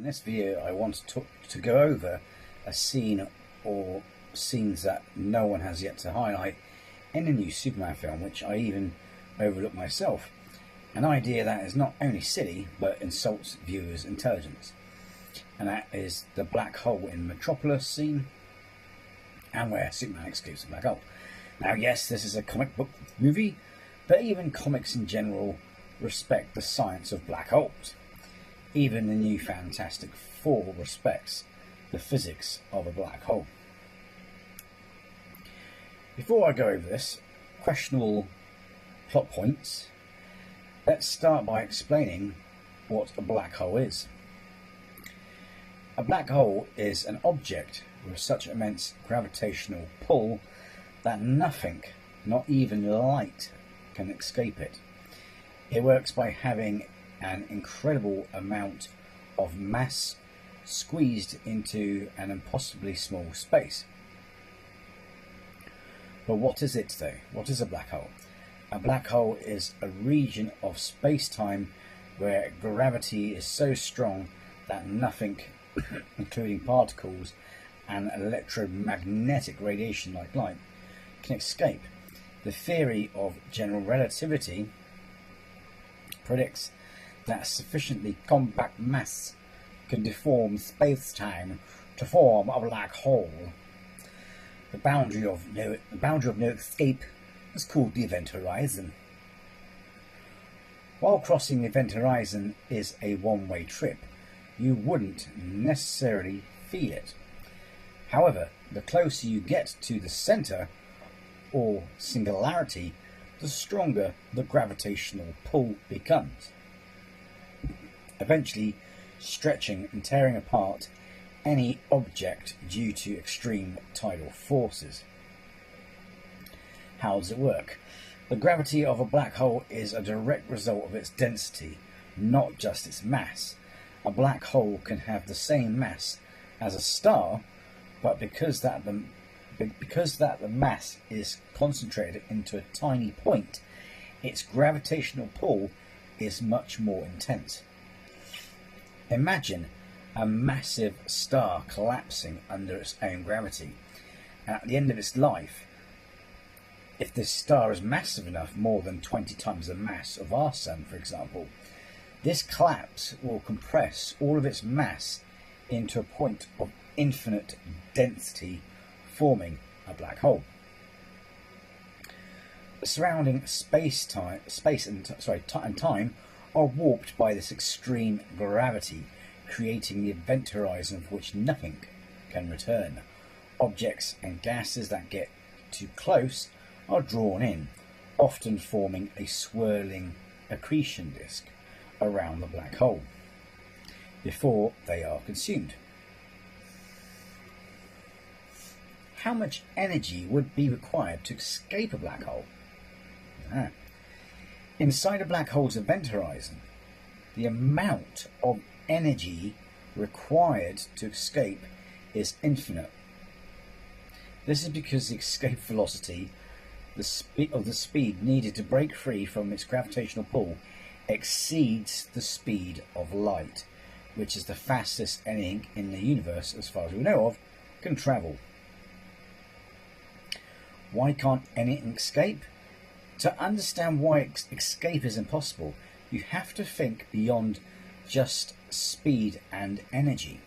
this video I want to go over a scene or scenes that no one has yet to highlight in the new Superman film, which I even overlooked myself. An idea that is not only silly but insults viewers' intelligence, and that is the black hole in Metropolis scene, and where Superman escapes the black hole. Now yes, this is a comic book movie, but even comics in general respect the science of black holes. Even the new Fantastic Four respects the physics of a black hole. Before I go over this, questionable plot points, let's start by explaining what a black hole is. A black hole is an object with such immense gravitational pull that nothing, not even light, can escape it. It works by having an incredible amount of mass squeezed into an impossibly small space. But what is it though? What is a black hole? A black hole is a region of space-time where gravity is so strong that nothing, including particles and electromagnetic radiation like light, can escape. The theory of general relativity predicts that sufficiently compact mass can deform space-time to form a black hole. The boundary of no escape is called the event horizon. While crossing the event horizon is a one-way trip, you wouldn't necessarily feel it. However, the closer you get to the center or singularity, the stronger the gravitational pull becomes, eventually stretching and tearing apart any object due to extreme tidal forces. How does it work? The gravity of a black hole is a direct result of its density, not just its mass. A black hole can have the same mass as a star, but because the mass is concentrated into a tiny point, its gravitational pull is much more intense. Imagine a massive star collapsing under its own gravity, and at the end of its life, if this star is massive enough, more than 20 times the mass of our Sun, for example, this collapse will compress all of its mass into a point of infinite density, forming a black hole. The surrounding space and time are warped by this extreme gravity, creating the event horizon for which nothing can return. Objects and gases that get too close are drawn in, often forming a swirling accretion disk around the black hole before they are consumed. How much energy would be required to escape a black hole? Inside a black hole's event horizon, the amount of energy required to escape is infinite. This is because the escape velocity, the speed needed to break free from its gravitational pull, exceeds the speed of light, which is the fastest anything in the universe, as far as we know of, can travel. Why can't anything escape? To understand why escape is impossible, you have to think beyond just speed and energy.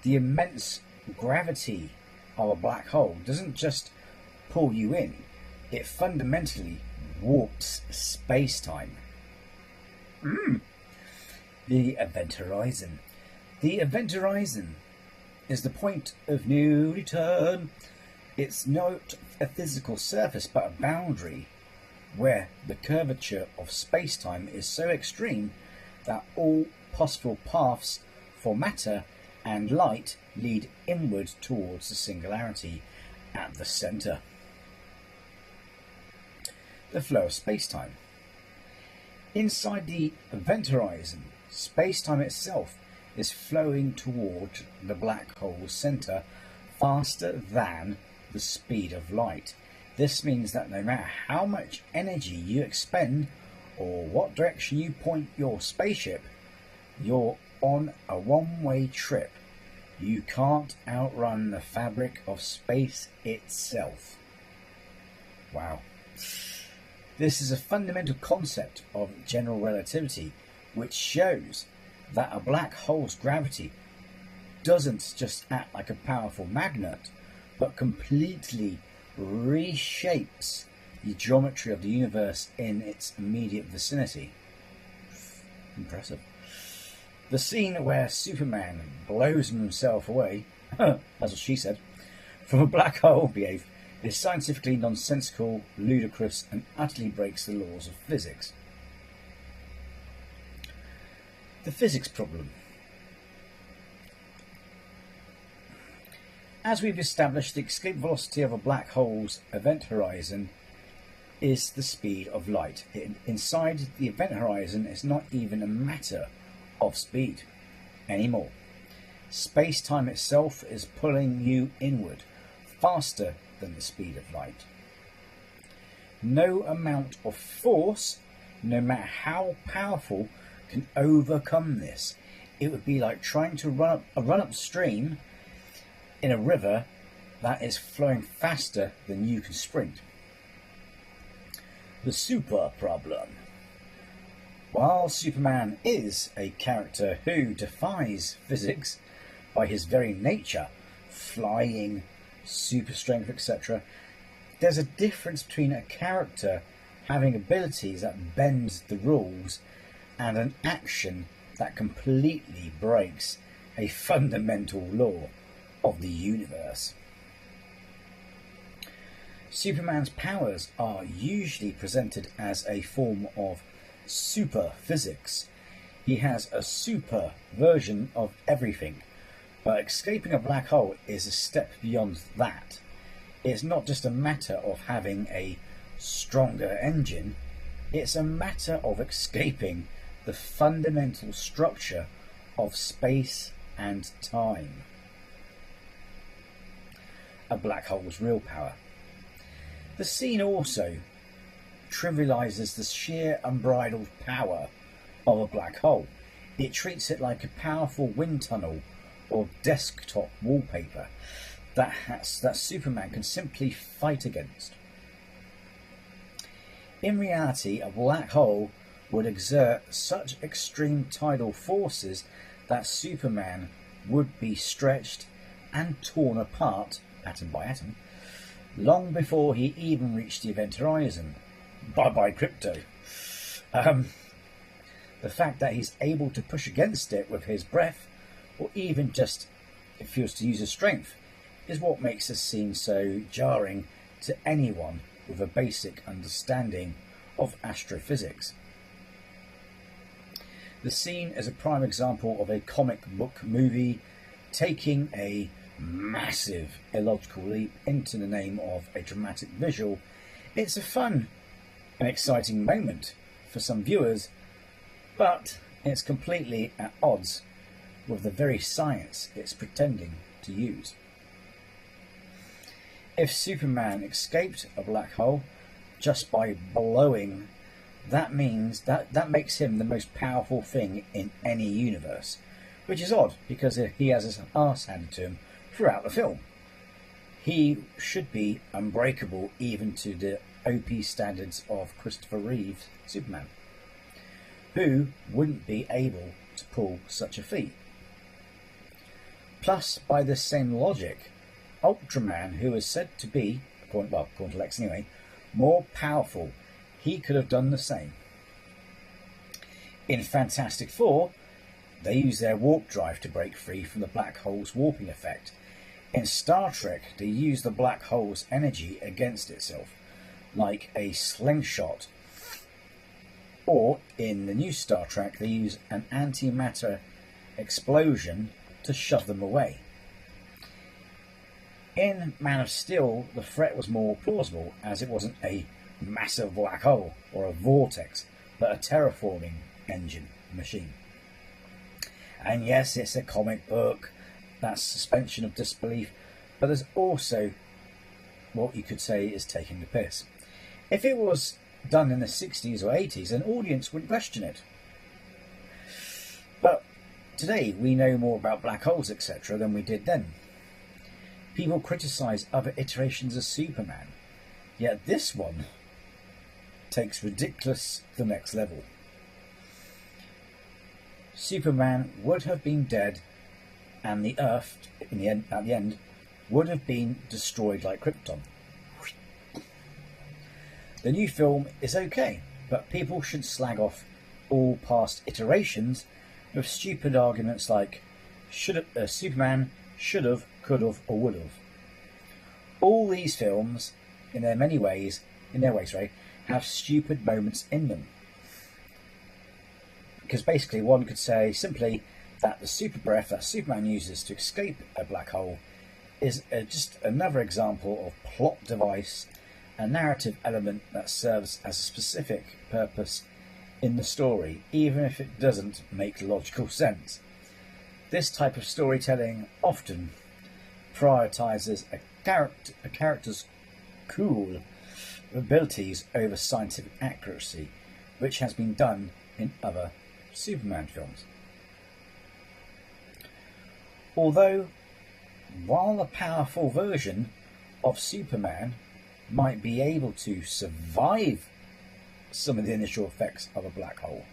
The immense gravity of a black hole doesn't just pull you in, it fundamentally warps space-time. The event horizon. The event horizon is the point of no return. It's not a physical surface but a boundary where the curvature of space-time is so extreme that all possible paths for matter and light lead inward towards the singularity at the centre. The flow of space-time. Inside the event horizon, space-time itself is flowing toward the black hole's centre faster than the speed of light. This means that no matter how much energy you expend or what direction you point your spaceship, your on a one-way trip, you can't outrun the fabric of space itself. Wow. This is a fundamental concept of general relativity, which shows that a black hole's gravity doesn't just act like a powerful magnet, but completely reshapes the geometry of the universe in its immediate vicinity. Impressive. The scene where Superman blows himself away, that's what she said, from a black hole, behave, is scientifically nonsensical, ludicrous, and utterly breaks the laws of physics. The physics problem. As we've established, the escape velocity of a black hole's event horizon is the speed of light. Inside the event horizon, it's not even a matter of speed anymore. Space-time itself is pulling you inward, faster than the speed of light. No amount of force, no matter how powerful, can overcome this. It would be like trying to run upstream in a river that is flowing faster than you can sprint. The super problem. While Superman is a character who defies physics by his very nature, flying, super strength, etc., there's a difference between a character having abilities that bend the rules and an action that completely breaks a fundamental law of the universe. Superman's powers are usually presented as a form of super physics. He has a super version of everything, but escaping a black hole is a step beyond that. It's not just a matter of having a stronger engine, it's a matter of escaping the fundamental structure of space and time. A black hole's real power. The scene also trivializes the sheer unbridled power of a black hole. It treats it like a powerful wind tunnel or desktop wallpaper that Superman can simply fight against. In reality, a black hole would exert such extreme tidal forces that Superman would be stretched and torn apart, atom by atom, long before he even reached the event horizon. Bye-bye crypto. The fact that he's able to push against it with his breath, or even just if he was to use his strength, is what makes this scene so jarring to anyone with a basic understanding of astrophysics. The scene is a prime example of a comic book movie taking a massive illogical leap into the name of a dramatic visual. It's a fun and exciting moment for some viewers, but it's completely at odds with the very science it's pretending to use. If Superman escaped a black hole just by blowing, that means that makes him the most powerful thing in any universe, which is odd because he has his arse handed to him throughout the film. He should be unbreakable even to the OP standards of Christopher Reeve's Superman, who wouldn't be able to pull such a feat. Plus, by this same logic, Ultraman, who is said to be, according to Lex anyway, more powerful, he could have done the same. In Fantastic Four, they use their warp drive to break free from the black hole's warping effect. In Star Trek, they use the black hole's energy against itself, like a slingshot. Or, in the new Star Trek, they use an antimatter explosion to shove them away. In Man of Steel, the threat was more plausible, as it wasn't a massive black hole or a vortex, but a terraforming engine machine. And yes, it's a comic book, that's suspension of disbelief, but there's also what you could say is taking the piss. If it was done in the 60s or 80s, an audience wouldn't question it. But Today we know more about black holes, etc., than we did then. People criticise other iterations of Superman, yet this one takes ridiculous to the next level. Superman would have been dead, and the Earth, at the end, would have been destroyed like Krypton. The new film is okay, but people should slag off all past iterations with stupid arguments like Superman should have, could have, or would have. All these films, in their ways, have stupid moments in them. Because basically one could say simply that the super breath that Superman uses to escape a black hole is just another example of plot device, a narrative element that serves as a specific purpose in the story, even if it doesn't make logical sense. This type of storytelling often prioritizes a character's cool abilities over scientific accuracy, which has been done in other Superman films. Although, while a powerful version of Superman might be able to survive some of the initial effects of a black hole,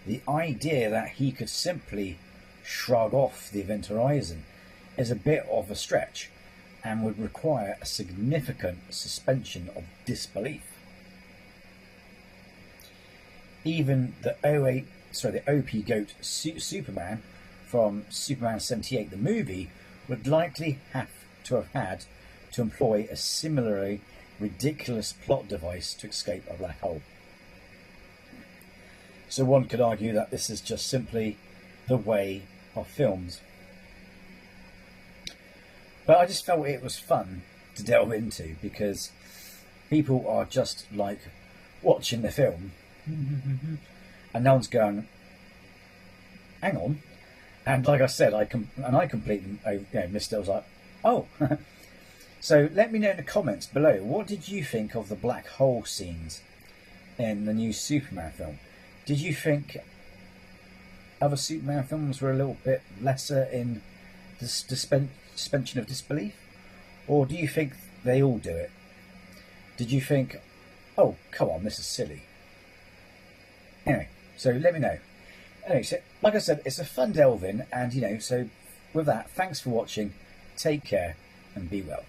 the idea that he could simply shrug off the event horizon is a bit of a stretch and would require a significant suspension of disbelief. Even the OP Goat Superman from Superman 78, the movie, would likely have had to employ a similarly ridiculous plot device to escape a black hole. So one could argue that this is just simply the way of films. But I just felt it was fun to delve into, because people are just like watching the film and no one's going, hang on. And like I said, I completely missed it. I was like, oh. So let me know in the comments below, what did you think of the black hole scenes in the new Superman film? Did you think other Superman films were a little bit lesser in the suspension of disbelief? Or do you think they all do it? Did you think, oh, come on, this is silly? Anyway, so let me know. Anyway, so like I said, it's a fun delve in, and so with that, thanks for watching, take care, and be well.